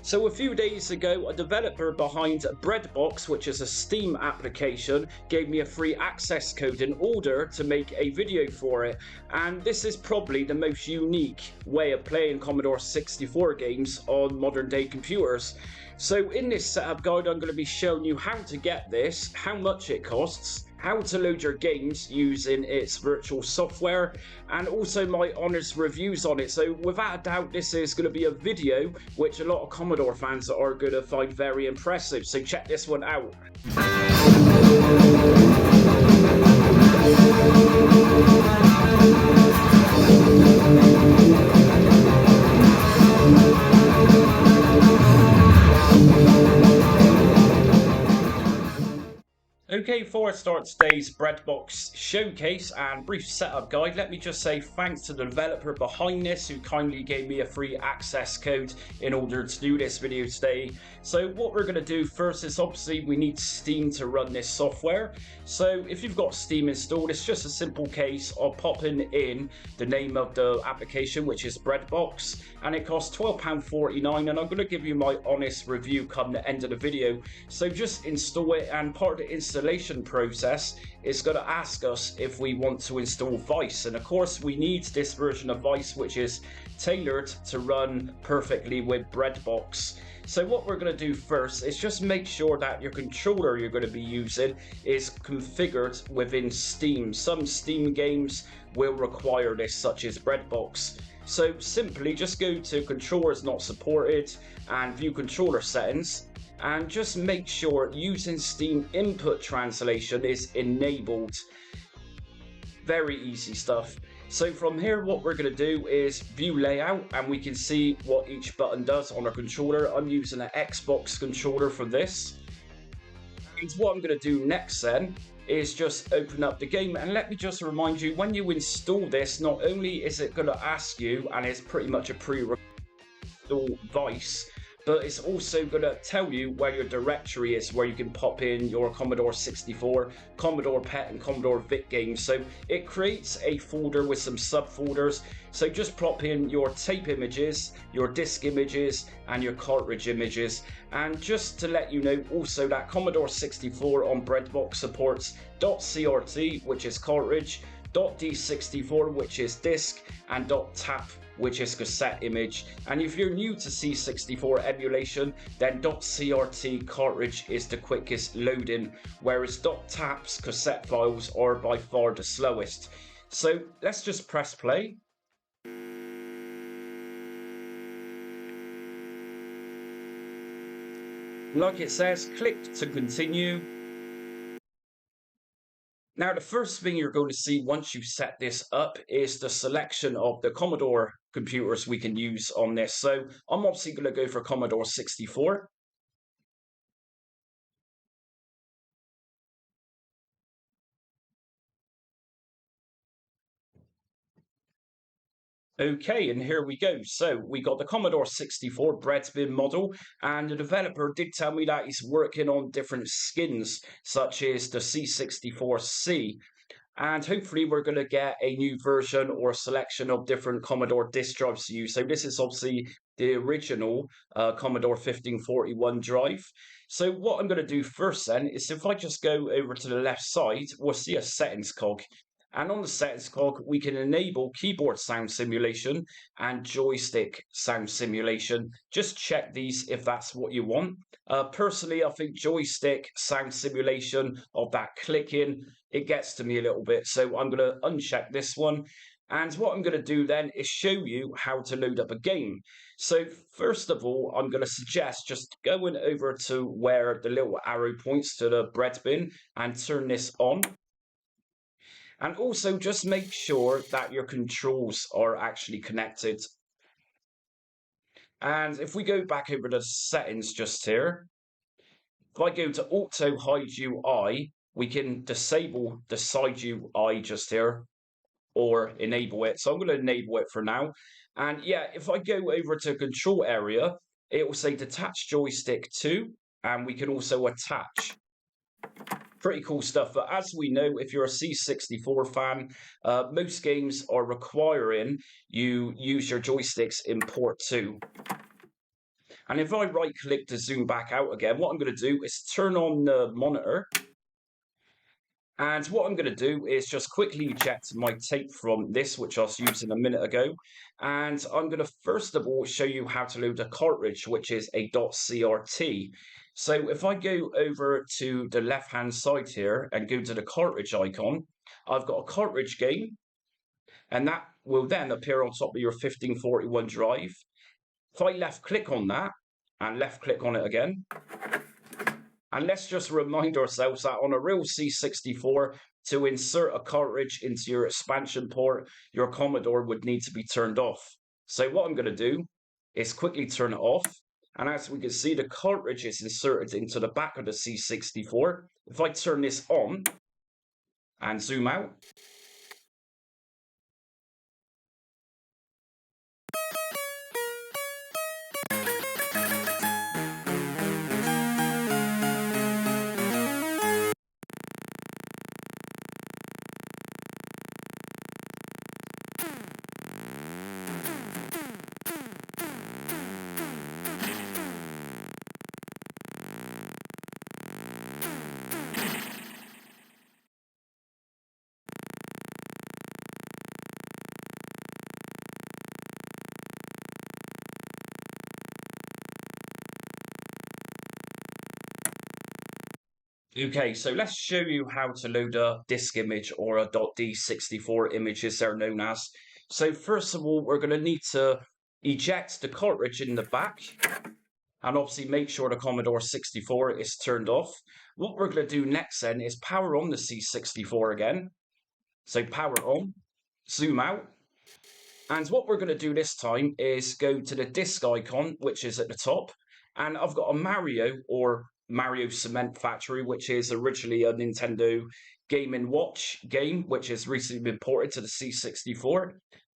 So a few days ago, a developer behind Breadbox, which is a Steam application, gave me a free access code in order to make a video for it. And this is probably the most unique way of playing Commodore 64 games on modern day computers. So in this setup guide, I'm going to be showing you how to get this, how much it costs, how to load your games using its virtual software, and also my honest reviews on it. So without a doubt, this is going to be a video which a lot of Commodore fans are going to find very impressive. So check this one out. Okay, before I start today's Breadbox showcase and brief setup guide, let me just say thanks to the developer behind this who kindly gave me a free access code in order to do this video today. So what we're going to do first is obviously we need Steam to run this software. So if you've got Steam installed, it's just a simple case of popping in the name of the application, which is Breadbox, and it costs £12.49, and I'm going to give you my honest review come the end of the video. So just install it, and part of the installation process is going to ask us if we want to install Vice, and of course we need this version of Vice which is tailored to run perfectly with Breadbox. So what we're going to do first is just make sure that your controller you're going to be using is configured within Steam. Some Steam games will require this, such as Breadbox. So simply just go to controllers not supported and view controller settings, and just make sure using Steam input translation is enabled. Very easy stuff. So from here what we're going to do is view layout, and we can see what each button does on our controller. I'm using an Xbox controller for this. And what I'm going to do next then is just open up the game, and let me just remind you, when you install this, not only is it going to ask you, and it's pretty much a pre-install Vice, but it's also going to tell you where your directory is, where you can pop in your Commodore 64, Commodore PET and Commodore VIC games. So it creates a folder with some subfolders. So just pop in your tape images, your disc images, and your cartridge images. And just to let you know also that Commodore 64 on Breadbox supports .crt, which is cartridge, .d64, which is disc, and .tap, which is cassette image. And if you're new to C64 emulation, then .crt cartridge is the quickest loading, whereas .taps cassette files are by far the slowest. So let's just press play. Like it says, click to continue. Now, the first thing you're going to see once you set this up is the selection of the Commodore computers we can use on this. So I'm obviously going to go for Commodore 64. Okay, and here we go. So we got the Commodore 64 Breadbox model, and the developer did tell me that he's working on different skins, such as the C64C. And hopefully we're going to get a new version or selection of different Commodore disk drives to use. So this is obviously the original Commodore 1541 drive. So what I'm going to do first then is, if I just go over to the left side, we'll see a settings cog. And on the settings cog, we can enable keyboard sound simulation and joystick sound simulation. Just check these if that's what you want. Personally, I think joystick sound simulation of that clicking, it gets to me a little bit. So I'm going to uncheck this one. And what I'm going to do then is show you how to load up a game. So first of all, I'm going to suggest just going over to where the little arrow points to the bread bin and turn this on. And also just make sure that your controls are actually connected. And if we go back over the settings just here, if I go to Auto Hide UI, we can disable the side UI just here, or enable it. So I'm going to enable it for now. And yeah, if I go over to control area, it will say detach joystick to, and we can also attach. Pretty cool stuff. But as we know, if you're a C64 fan, most games are requiring you use your joysticks in port 2. And if I right click to zoom back out again, what I'm going to do is turn on the monitor. And what I'm going to do is just quickly eject my tape from this, which I was using a minute ago. And I'm going to first of all show you how to load a cartridge, which is a .crt. So if I go over to the left-hand side here and go to the cartridge icon, I've got a cartridge game, and that will then appear on top of your 1541 drive. If I left click on that and left click on it again, and let's just remind ourselves that on a real C64, to insert a cartridge into your expansion port, your Commodore would need to be turned off. So what I'm going to do is quickly turn it off. And as we can see, the cartridge is inserted into the back of the C64. If I turn this on and zoom out, okay, so let's show you how to load a disk image, or a .d64 image as they're known as. So first of all, we're going to need to eject the cartridge in the back, and obviously make sure the Commodore 64 is turned off. What we're going to do next then is power on the C64 again. So power on, zoom out. And what we're going to do this time is go to the disk icon, which is at the top. And I've got a Mario, or Mario Cement Factory, which is originally a Nintendo Game & Watch game, which has recently been ported to the C64.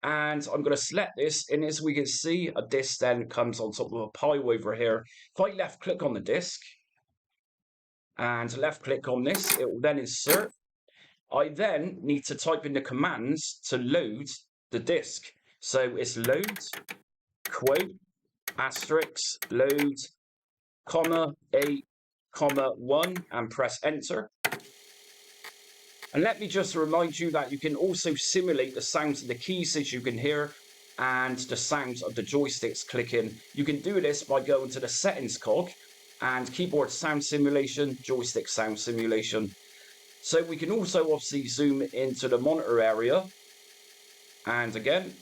And I'm going to select this, and as we can see, a disc then comes on top of a pile over here. If I left click on the disc and left click on this, it will then insert. I then need to type in the commands to load the disc. So it's load, quote, asterisk, load, comma, 8, comma, 1, and press enter. And let me just remind you that you can also simulate the sounds of the keys, as you can hear, and the sounds of the joysticks clicking. You can do this by going to the settings cog and keyboard sound simulation, joystick sound simulation. So we can also obviously zoom into the monitor area, and again,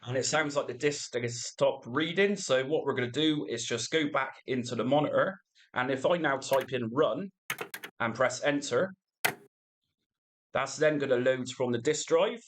and it sounds like the disc has stopped reading. So what we're going to do is just go back into the monitor. And if I now type in run and press enter, that's then going to load from the disk drive.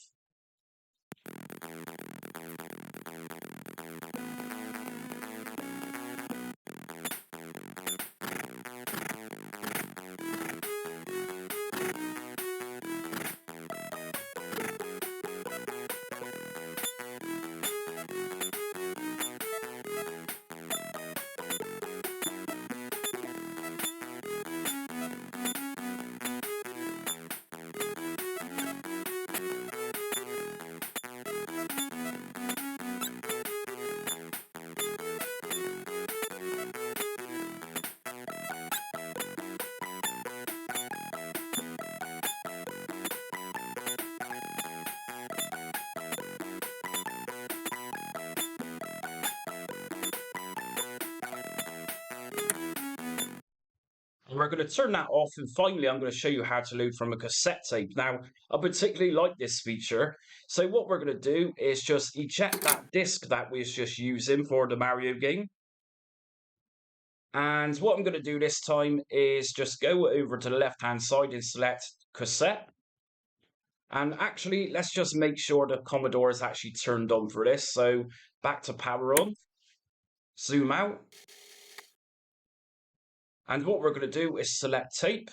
And we're going to turn that off, and finally I'm going to show you how to load from a cassette tape. Now, I particularly like this feature, so what we're going to do is just eject that disc that we was just using for the Mario game. And what I'm going to do this time is just go over to the left-hand side and select cassette. And actually, let's just make sure the Commodore is actually turned on for this. So back to power on, zoom out. And what we're going to do is select tape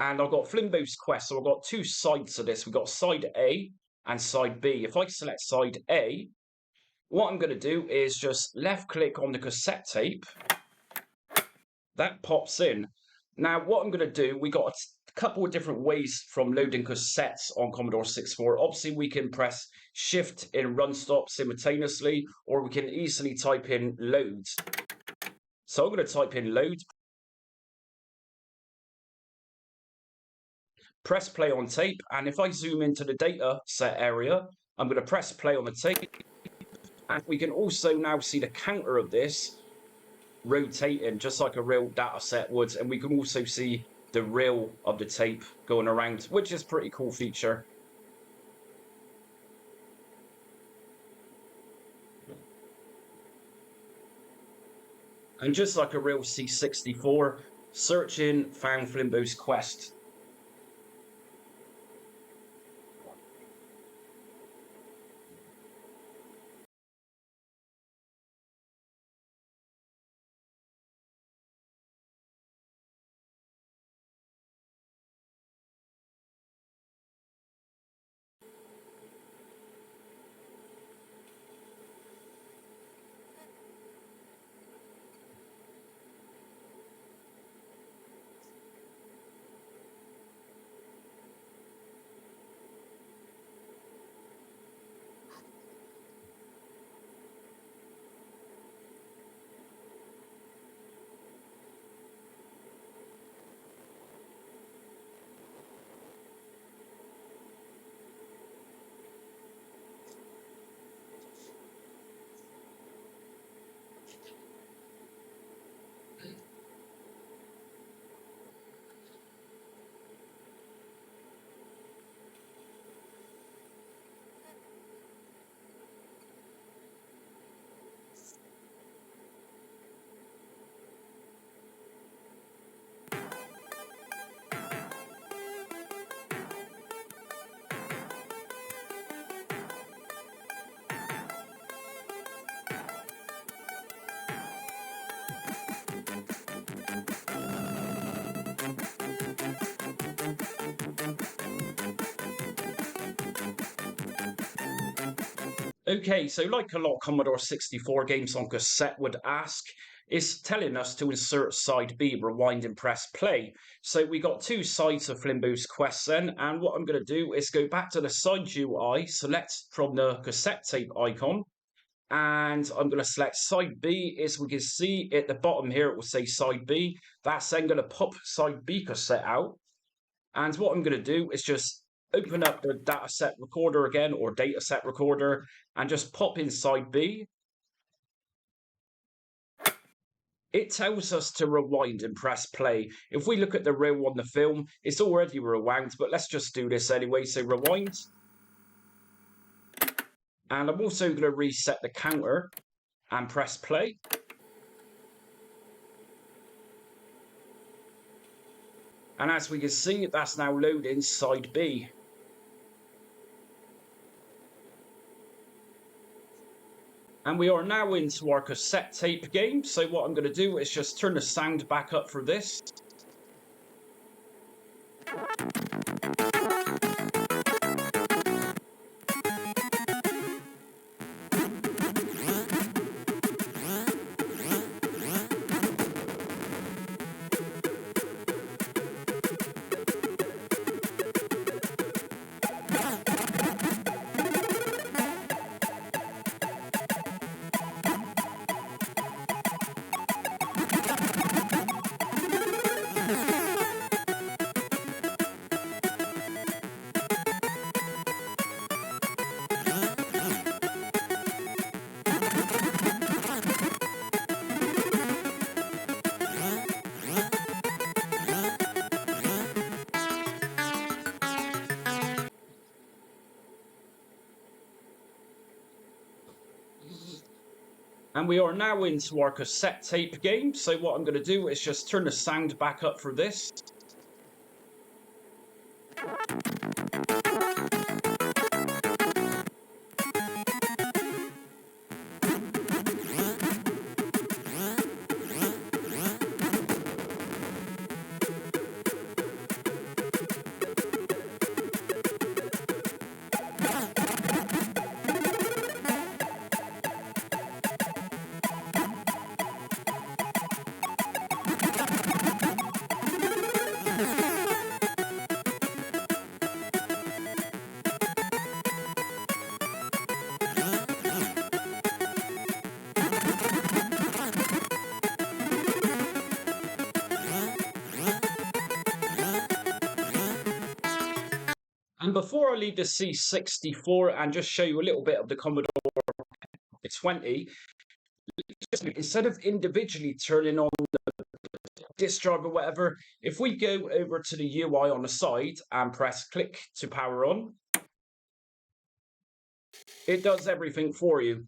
And I've got Flimbo's Quest, so I've got two sides of this. We've got side A and side B. If I select side A, what I'm going to do is just left click on the cassette tape. That pops in. Now, what I'm going to do, we got a couple of different ways from loading cassettes on Commodore 64. Obviously, we can press Shift in run stop simultaneously, or we can easily type in load. So I'm going to type in load. Press play on tape, and if I zoom into the data set area, I'm going to press play on the tape, and we can also now see the counter of this rotating just like a real data set would, and we can also see the reel of the tape going around, which is a pretty cool feature. And just like a real C64, searching found Flimbo's Quest. Okay, so like a lot of Commodore 64 games on cassette would ask, it's telling us to insert side B, rewind and press play. So we got two sides of Flimbo's Quest then, and what I'm going to do is go back to the side UI, select from the cassette tape icon, and I'm going to select side B. As we can see at the bottom here, it will say side B. That's then going to pop side B cassette out. And what I'm going to do is just open up the dataset recorder again, or dataset recorder, and just pop inside B. It tells us to rewind and press play. If we look at the reel on the film, it's already rewound, but let's just do this anyway. So rewind. And I'm also going to reset the counter and press play. And as we can see, that's now loading side B. And we are now into our cassette tape game. So what I'm going to do is just turn the sound back up for this. And we are now into our cassette tape game. So what I'm going to do is just turn the sound back up for this. And before I leave the C64 and just show you a little bit of the Commodore 20, instead of individually turning on the disk drive or whatever, if we go over to the UI on the side and press click to power on, it does everything for you.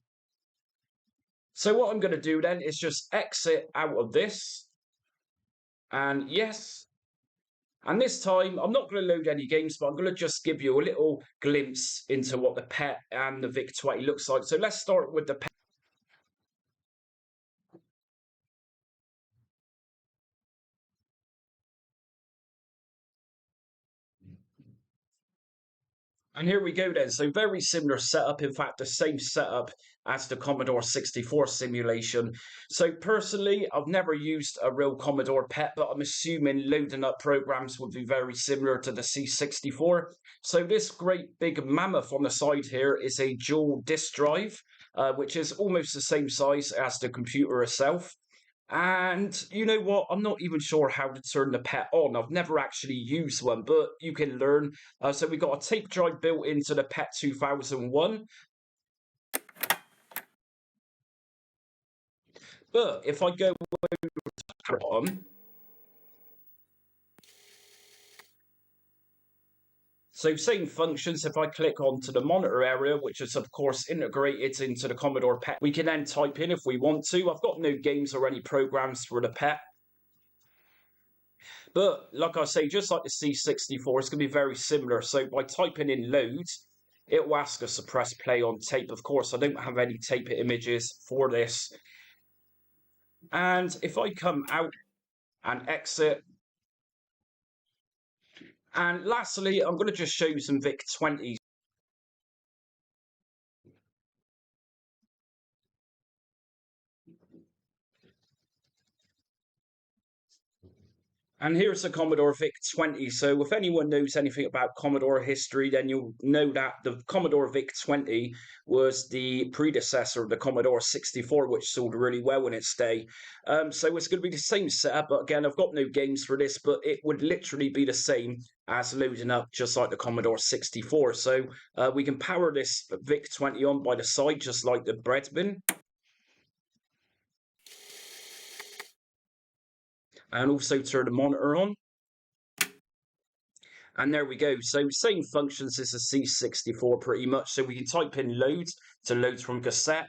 So what I'm going to do then is just exit out of this, and yes. And this time, I'm not going to load any games, but I'm going to just give you a little glimpse into what the PET and the VIC-20 looks like. So let's start with the PET. And here we go then. So very similar setup. In fact, the same setup as the Commodore 64 simulation. So personally, I've never used a real Commodore PET, but I'm assuming loading up programs would be very similar to the C64. So this great big mammoth on the side here is a dual disk drive, which is almost the same size as the computer itself. And you know what? I'm not even sure how to turn the PET on. I've never actually used one, but you can learn. So we've got a tape drive built into the PET 2001. But if I go on, so same functions, if I click onto the monitor area, which is of course integrated into the Commodore PET, we can then type in if we want to. I've got no games or any programs for the PET. But like I say, just like the C64, it's going to be very similar. So by typing in load, it will ask us to press play on tape. Of course, I don't have any tape images for this. And if I come out and exit, and lastly, I'm going to just show you some VIC-20s. And here's the Commodore VIC-20. So if anyone knows anything about Commodore history, then you'll know that the Commodore VIC-20 was the predecessor of the Commodore 64, which sold really well in its day. So it's going to be the same setup, but again, I've got no games for this, but it would literally be the same as loading up just like the Commodore 64. So we can power this VIC-20 on by the side, just like the bread bin. And also turn the monitor on. And there we go. So same functions as the C64 pretty much. So we can type in load to load from cassette.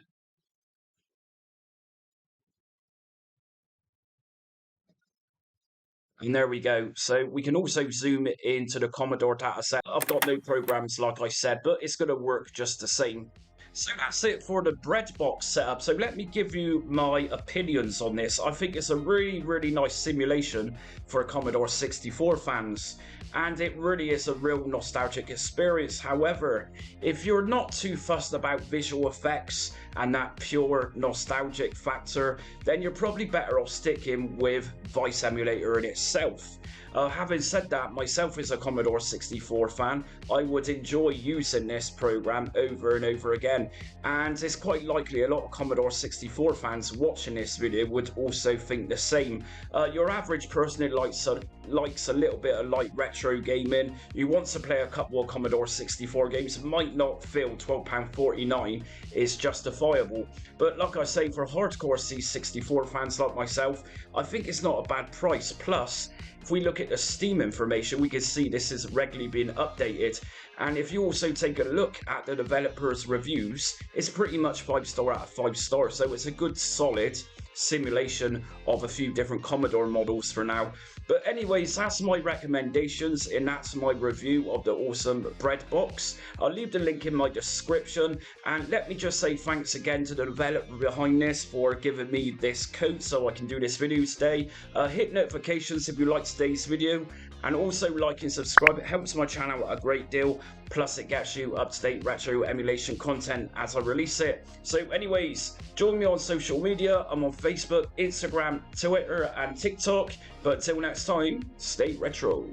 And there we go. So we can also zoom it into the Commodore dataset. I've got no programs like I said, but it's going to work just the same. So that's it for the Breadbox setup. So let me give you my opinions on this. I think it's a really nice simulation for Commodore 64 fans. And it really is a real nostalgic experience. However, if you're not too fussed about visual effects and that pure nostalgic factor, then you're probably better off sticking with Vice Emulator in itself. Having said that, myself as a Commodore 64 fan, I would enjoy using this program over and over again. And it's quite likely a lot of Commodore 64 fans watching this video would also think the same. Your average person who likes a little bit of light retro gaming, who wants to play a couple of Commodore 64 games, might not feel £12.49 is justifiable. But like I say, for hardcore C64 fans like myself, I think it's not a bad price. Plus, if we look at the Steam information, we can see this is regularly being updated. And if you also take a look at the developers' reviews, it's pretty much 5-star out of 5 stars. So it's a good solid simulation of a few different Commodore models for now. But anyways, that's my recommendations and that's my review of the awesome Breadbox. I'll leave the link in my description, and let me just say thanks again to the developer behind this for giving me this code so I can do this video today. Hit notifications if you like today's video, and also like and subscribe. It helps my channel a great deal, plus it gets you up-to-date retro emulation content as I release it. So anyways, join me on social media. I'm on Facebook, Instagram, Twitter and TikTok. But till next time, stay retro.